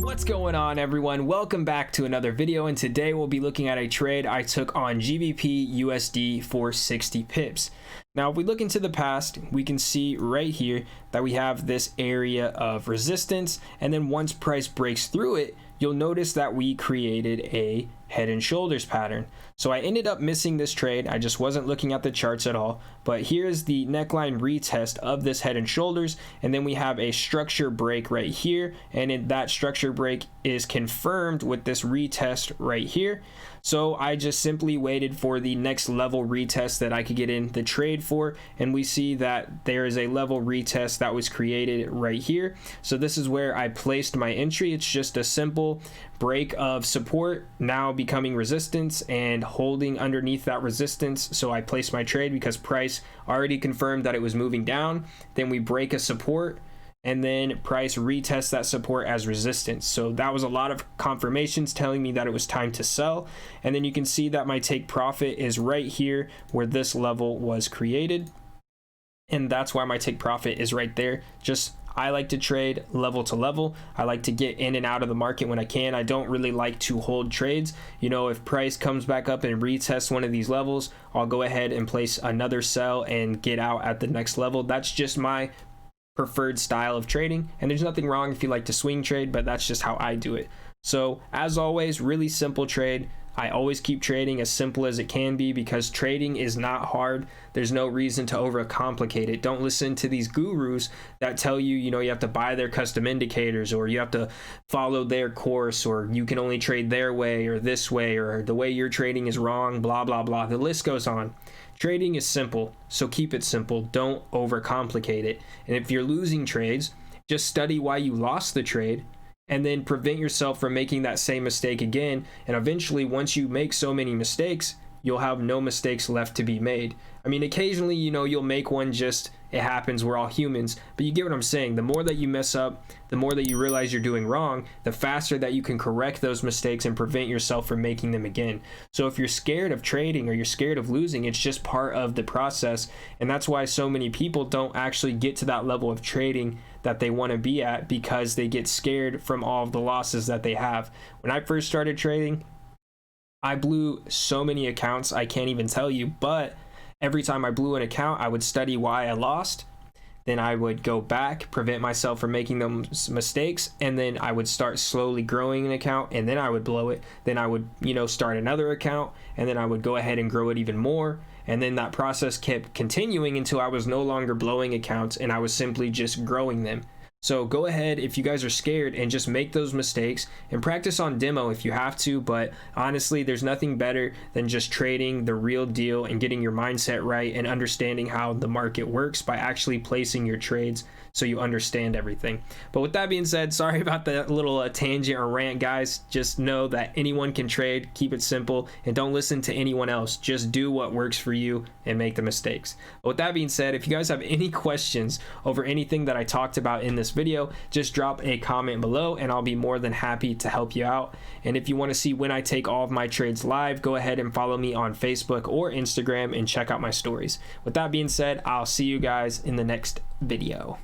What's going on, everyone? Welcome back to another video, and today we'll be looking at a trade I took on GBPUSD for 60 pips. Now, if we look into the past, we can see right here that we have this area of resistance, and then once price breaks through it, you'll notice that we created a head and shoulders pattern. So I ended up missing this trade. I just wasn't looking at the charts at all, but here's the neckline retest of this head and shoulders, and then we have a structure break right here, and that structure break is confirmed with this retest right here. So I just simply waited for the next level retest that I could get in the trade for, and we see that there is a level retest that was created right here. So this is where I placed my entry. It's just a simple break of support now becoming resistance and holding underneath that resistance. So I placed my trade because price already confirmed that it was moving down. Then we break a support, and then price retests that support as resistance. So that was a lot of confirmations telling me that it was time to sell. And then you can see that my take profit is right here where this level was created, and that's why my take profit is right there. Just I like to trade level to level. I like to get in and out of the market when I can. I don't really like to hold trades. You know, if price comes back up and retests one of these levels, I'll go ahead and place another sell and get out at the next level. That's just my preferred style of trading, and there's nothing wrong if you like to swing trade, but that's just how I do it. So as always, really simple trade. I always keep trading as simple as it can be because trading is not hard. There's no reason to overcomplicate it. Don't listen to these gurus that tell you, you know, you have to buy their custom indicators, or you have to follow their course, or you can only trade their way or this way, or the way you're trading is wrong, blah, blah, blah. The list goes on. Trading is simple, so keep it simple. Don't overcomplicate it. And if you're losing trades, just study why you lost the trade, and then prevent yourself from making that same mistake again. And eventually, once you make so many mistakes, you'll have no mistakes left to be made. I mean, occasionally, you know, you'll make one, just it happens, we're all humans, but you get what I'm saying. The more that you mess up, the more that you realize you're doing wrong, the faster that you can correct those mistakes and prevent yourself from making them again. So if you're scared of trading or you're scared of losing, it's just part of the process. And that's why so many people don't actually get to that level of trading that they want to be at, because they get scared from all of the losses that they have. When I first started trading, I blew so many accounts I can't even tell you, but every time I blew an account, I would study why I lost. Then I would go back, prevent myself from making those mistakes, and then I would start slowly growing an account, and then I would blow it. Then I would, you know, start another account, and then I would go ahead and grow it even more. And then that process kept continuing until I was no longer blowing accounts and I was simply just growing them. So go ahead, if you guys are scared, and just make those mistakes and practice on demo if you have to. But honestly, there's nothing better than just trading the real deal and getting your mindset right and understanding how the market works by actually placing your trades so you understand everything. But with that being said, sorry about that little tangent or rant, guys. Just know that anyone can trade. Keep it simple and don't listen to anyone else. Just do what works for you and make the mistakes. But with that being said, if you guys have any questions over anything that I talked about in this video, just drop a comment below and I'll be more than happy to help you out. And if you want to see when I take all of my trades live, go ahead and follow me on Facebook or Instagram and check out my stories. With that being said, I'll see you guys in the next video.